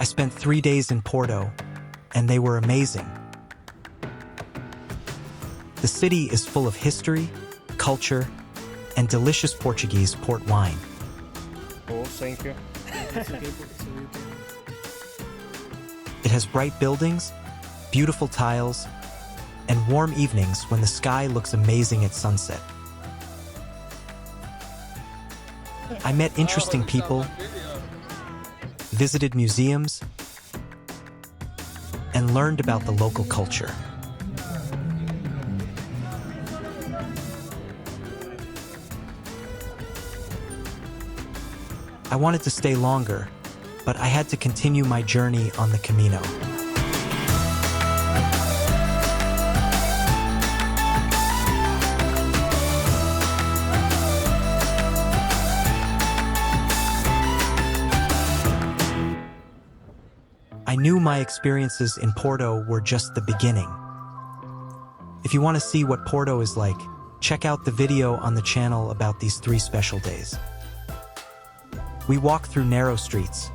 spent 3 days in Porto, and they were amazing. The city is full of history, culture, and delicious Portuguese port wine. Oh, thank you. It has bright buildings, beautiful tiles, and warm evenings when the sky looks amazing at sunset. I met interesting people, visited museums, and learned about the local culture. I wanted to stay longer, but I had to continue my journey on the Camino. I knew my experiences in Porto were just the beginning. If you want to see what Porto is like, check out the video on the channel about these 3 special days. We walk through narrow streets,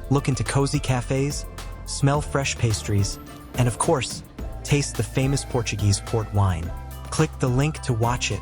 look into cozy cafes, smell fresh pastries, and of course, taste the famous Portuguese port wine. Click the link to watch it.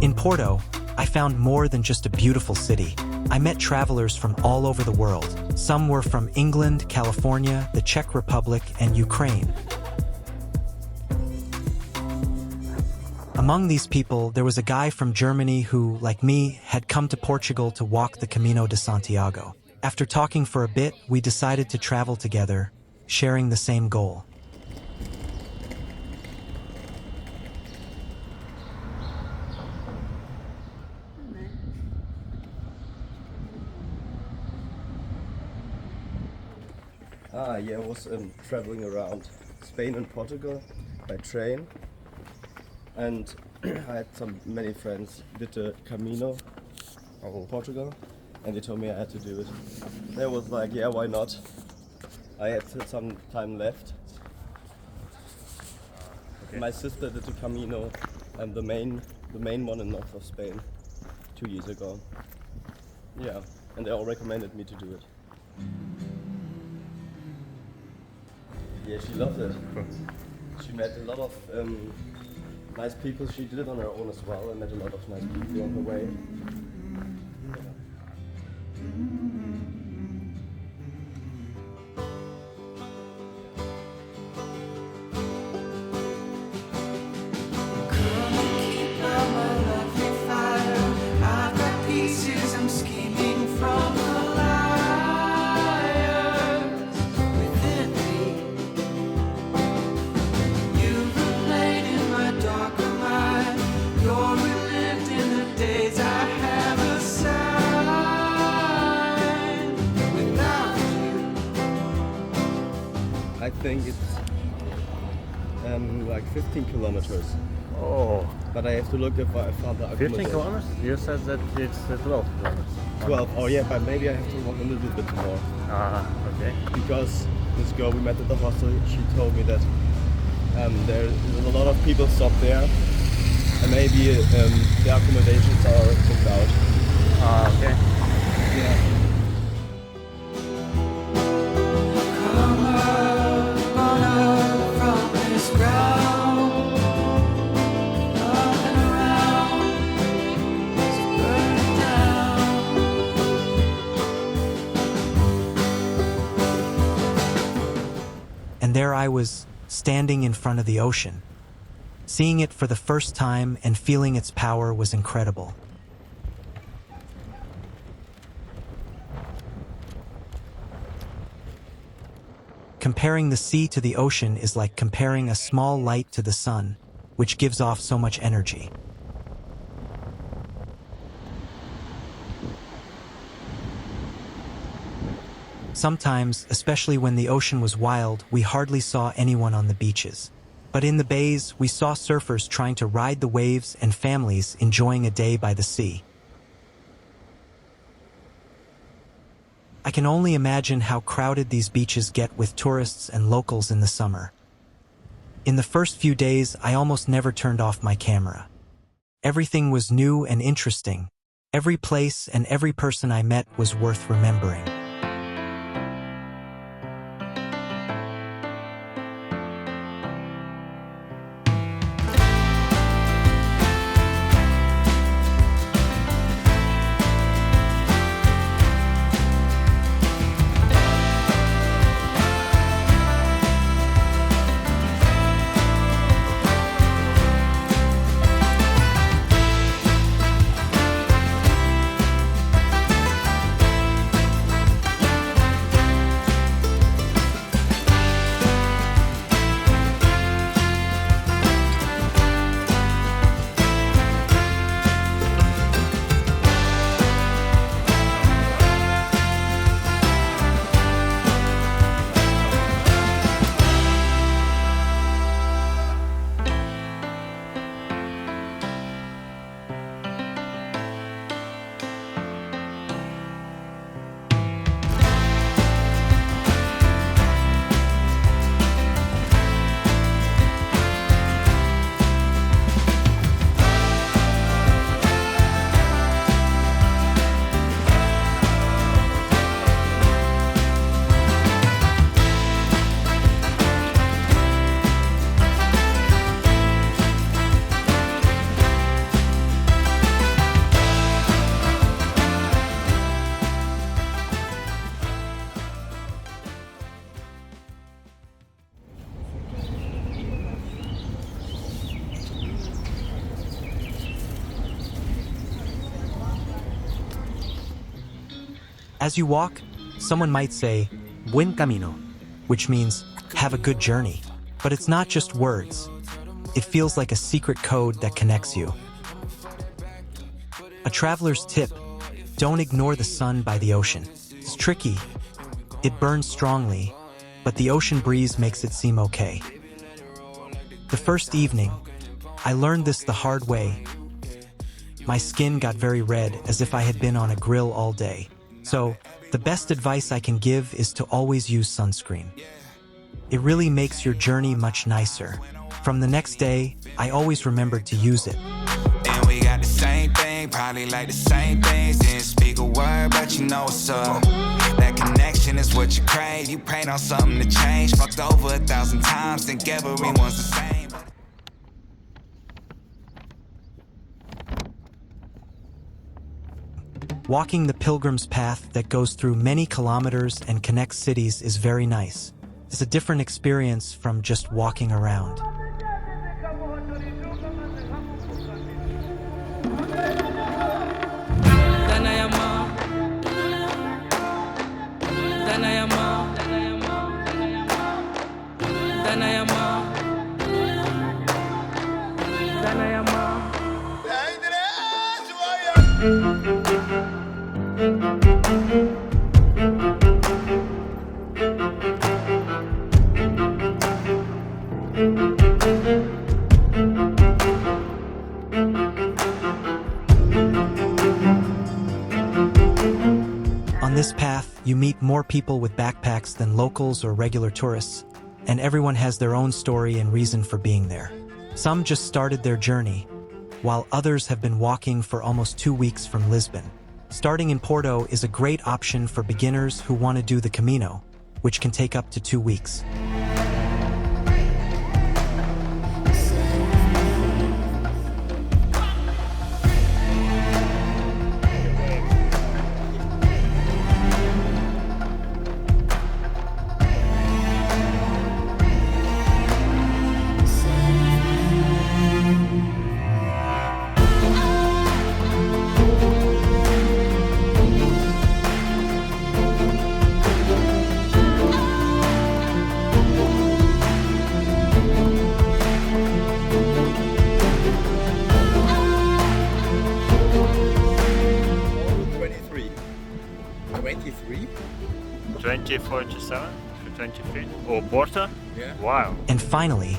In Porto, I found more than just a beautiful city. I met travelers from all over the world. Some were from England, California, the Czech Republic, and Ukraine. Among these people, there was a guy from Germany who, like me, had come to Portugal to walk the Camino de Santiago. After talking for a bit, we decided to travel together, sharing the same goal. Yeah, I was traveling around Spain and Portugal by train, and I had many friends did the Camino of Portugal, and they told me I had to do it. And I was like, yeah, why not? I had some time left. Okay. My sister did the Camino, and the main one in north of Spain 2 years ago. Yeah, and they all recommended me to do it. Yeah, she loved it. She met a lot of nice people. She did it on her own as well and met a lot of nice people on the way. I think it's like 15 kilometers. Oh. But I have to look if I found the 15 kilometers? You said that it's 12 kilometers. 12, oh yeah, but maybe I have to walk a little bit more. Okay. Because this girl we met at the hostel, she told me that there's a lot of people stop there, and maybe the accommodations are booked out. Okay. Yeah. And there I was, standing in front of the ocean. Seeing it for the first time and feeling its power was incredible. Comparing the sea to the ocean is like comparing a small light to the sun, which gives off so much energy. Sometimes, especially when the ocean was wild, we hardly saw anyone on the beaches. But in the bays, we saw surfers trying to ride the waves and families enjoying a day by the sea. I can only imagine how crowded these beaches get with tourists and locals in the summer. In the first few days, I almost never turned off my camera. Everything was new and interesting. Every place and every person I met was worth remembering. As you walk, someone might say, "Buen camino," which means, "have a good journey." But it's not just words. It feels like a secret code that connects you. A traveler's tip: don't ignore the sun by the ocean. It's tricky. It burns strongly, but the ocean breeze makes it seem okay. The first evening, I learned this the hard way. My skin got very red, as if I had been on a grill all day. So, the best advice I can give is to always use sunscreen. It really makes your journey much nicer. From the next day, I always remembered to use it. And we got the same thing, probably like the same things. Didn't speak a word, but you know what's up. That connection is what you crave. You prayed on something to change. Fucked over 1,000 times, think everyone's the same. Walking the pilgrim's path that goes through many kilometers and connects cities is very nice. It's a different experience from just walking around. On this path, you meet more people with backpacks than locals or regular tourists, and everyone has their own story and reason for being there. Some just started their journey, while others have been walking for almost 2 weeks from Lisbon. Starting in Porto is a great option for beginners who want to do the Camino, which can take up to 2 weeks. Twenty-three? 2047 to 20 feet. Oh, Porto? Yeah. Wow. And finally,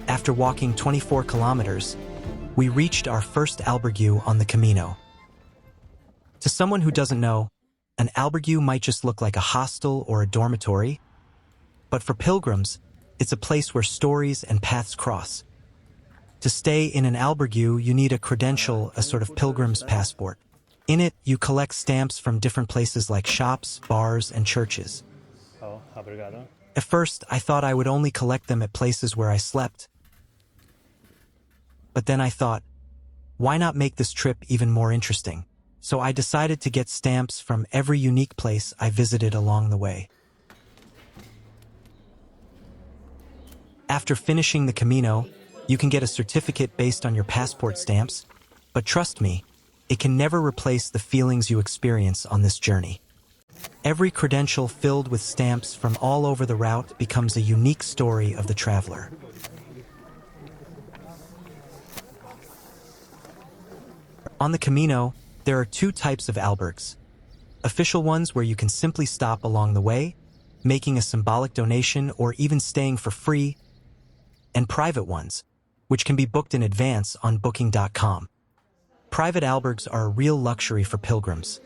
After walking 24 kilometers, we reached our first albergue on the Camino. To someone who doesn't know, an albergue might just look like a hostel or a dormitory, but for pilgrims, it's a place where stories and paths cross. To stay in an albergue, you need a credential, a sort of pilgrim's passport. In it, you collect stamps from different places like shops, bars, and churches. Oh, obrigado. At first, I thought I would only collect them at places where I slept. But then I thought, why not make this trip even more interesting? So I decided to get stamps from every unique place I visited along the way. After finishing the Camino, you can get a certificate based on your passport stamps, but trust me, it can never replace the feelings you experience on this journey. Every credential filled with stamps from all over the route becomes a unique story of the traveler. On the Camino, there are two types of albergues. Official ones where you can simply stop along the way, making a symbolic donation or even staying for free, and private ones, which can be booked in advance on booking.com. Private albergues are a real luxury for pilgrims.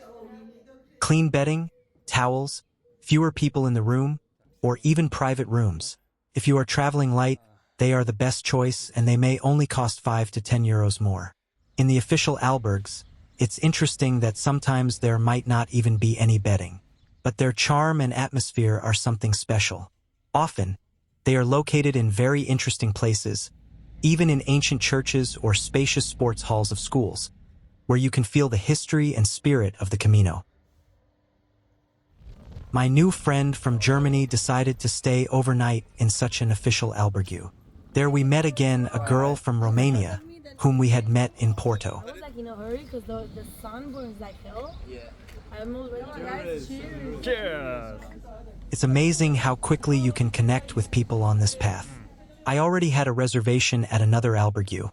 Clean bedding, towels, fewer people in the room, or even private rooms. If you are traveling light, they are the best choice and they may only cost 5 to 10 euros more. In the official albergues, it's interesting that sometimes there might not even be any bedding, but their charm and atmosphere are something special. Often, they are located in very interesting places, even in ancient churches or spacious sports halls of schools, where you can feel the history and spirit of the Camino. My new friend from Germany decided to stay overnight in such an official albergue. There we met again a girl from Romania, whom we had met in Porto. I was like in a hurry because the sun burns like hell. Yeah. I'm already, guys, cheers. Cheers! It's amazing how quickly you can connect with people on this path. I already had a reservation at another albergue,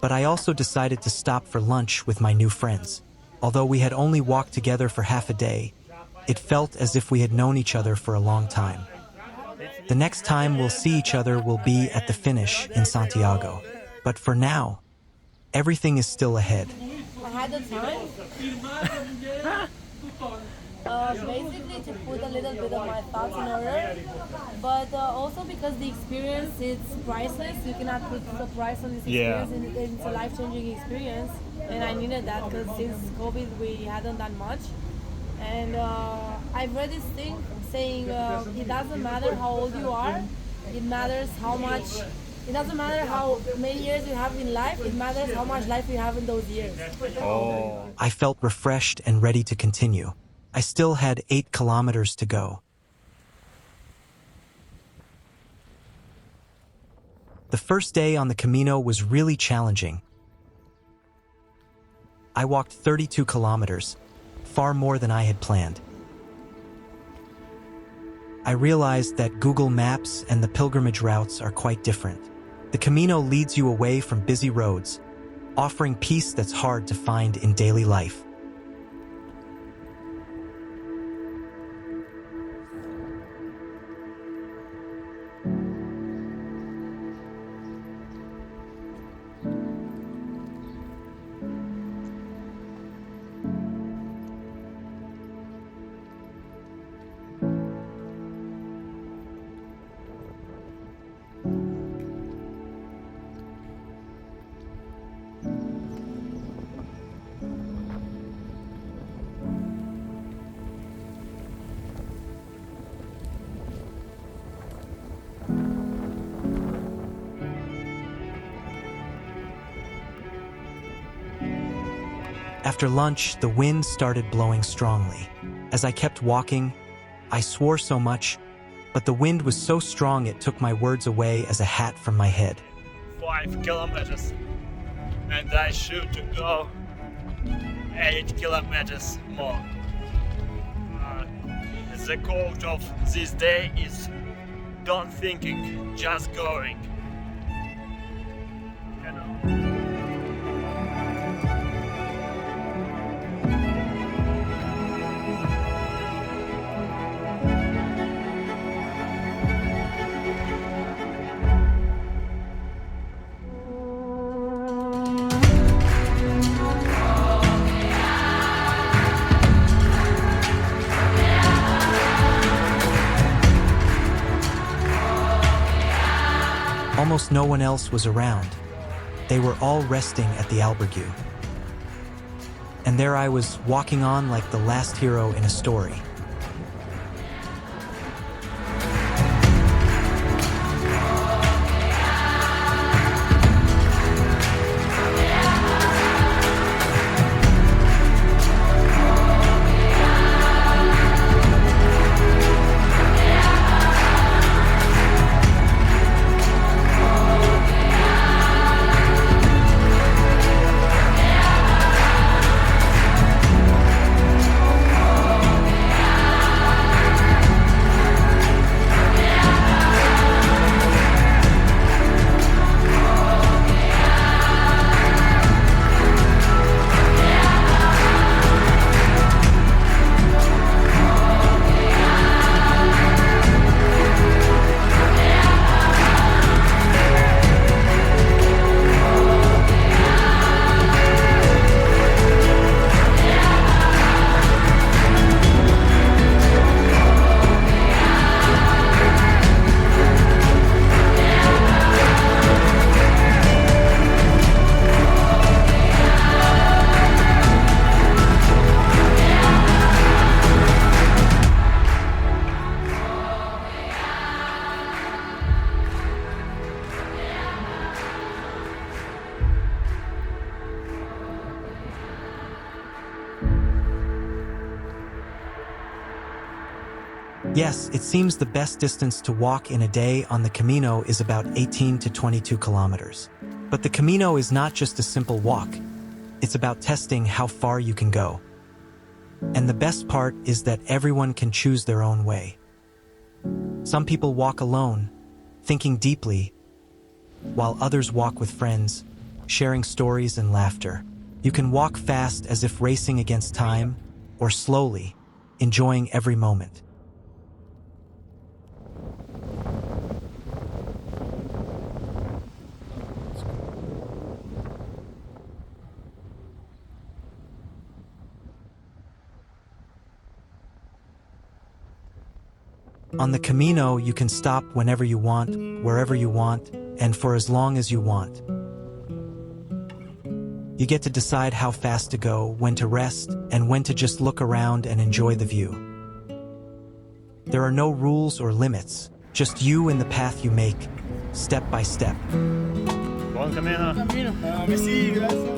but I also decided to stop for lunch with my new friends. Although we had only walked together for half a day, it felt as if we had known each other for a long time. The next time we'll see each other will be at the finish in Santiago. But for now, everything is still ahead. I had the time basically to put a little bit of my thoughts in order, but also because the experience is priceless. You cannot put the price on this experience, and it's a life-changing experience, and I needed that because since COVID we hadn't done much. And I've read this thing saying it doesn't matter how old you are, it matters how much. It doesn't matter how many years you have in life, it matters how much life you have in those years. Oh. I felt refreshed and ready to continue. I still had 8 kilometers to go. The first day on the Camino was really challenging. I walked 32 kilometers, far more than I had planned. I realized that Google Maps and the pilgrimage routes are quite different. The Camino leads you away from busy roads, offering peace that's hard to find in daily life. After lunch, the wind started blowing strongly. As I kept walking, I swore so much, but the wind was so strong it took my words away as a hat from my head. 5 kilometers, and I should go 8 kilometers more. The quote of this day is "Don't thinking, just going." You know. Almost no one else was around. They were all resting at the albergue. And there I was, walking on like the last hero in a story. Yes, it seems the best distance to walk in a day on the Camino is about 18 to 22 kilometers. But the Camino is not just a simple walk. It's about testing how far you can go. And the best part is that everyone can choose their own way. Some people walk alone, thinking deeply, while others walk with friends, sharing stories and laughter. You can walk fast as if racing against time, or slowly, enjoying every moment. On the Camino, you can stop whenever you want, wherever you want, and for as long as you want. You get to decide how fast to go, when to rest, and when to just look around and enjoy the view. There are no rules or limits, just you and the path you make, step by step. Buon Camino. Merci, gracias.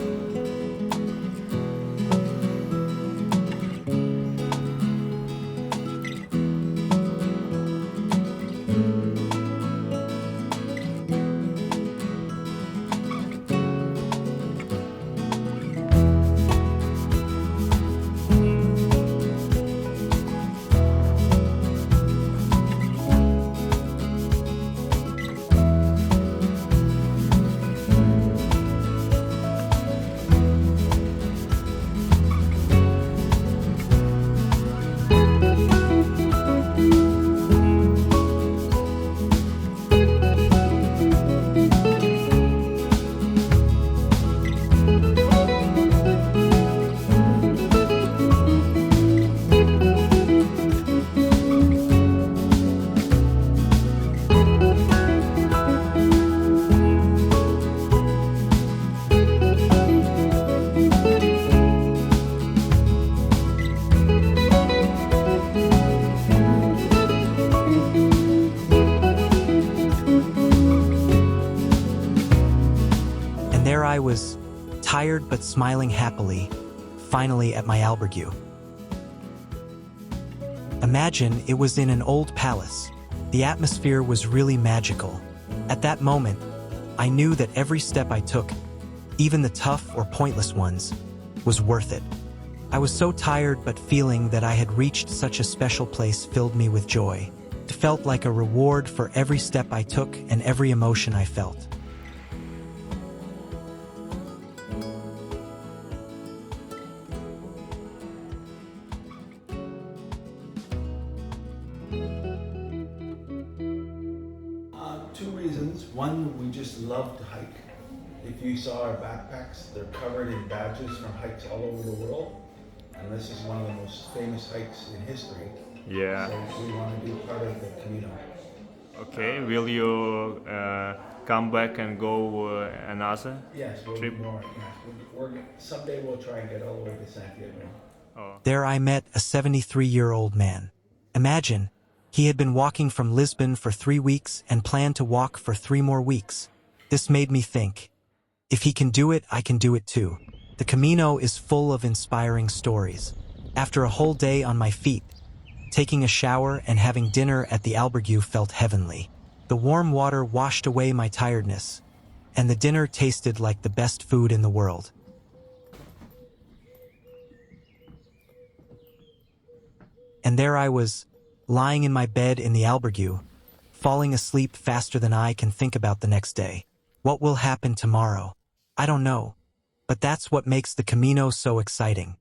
I was, tired but smiling happily, finally at my albergue. Imagine it was in an old palace. The atmosphere was really magical. At that moment, I knew that every step I took, even the tough or pointless ones, was worth it. I was so tired, but feeling that I had reached such a special place filled me with joy. It felt like a reward for every step I took and every emotion I felt. Two reasons. One, we just love to hike. If you saw our backpacks, they're covered in badges from hikes all over the world. And this is one of the most famous hikes in history. Yeah. So we want to be part of the Camino. Okay, will you come back and go another Yes, we'll trip? do more. Yeah, someday we'll try and get all the way to Santiago. There I met a 73-year-old man. Imagine, he had been walking from Lisbon for 3 weeks and planned to walk for 3 more weeks. This made me think, if he can do it, I can do it too. The Camino is full of inspiring stories. After a whole day on my feet, taking a shower and having dinner at the albergue felt heavenly. The warm water washed away my tiredness, and the dinner tasted like the best food in the world. And there I was, lying in my bed in the albergue, falling asleep faster than I can think about the next day. What will happen tomorrow? I don't know. But that's what makes the Camino so exciting.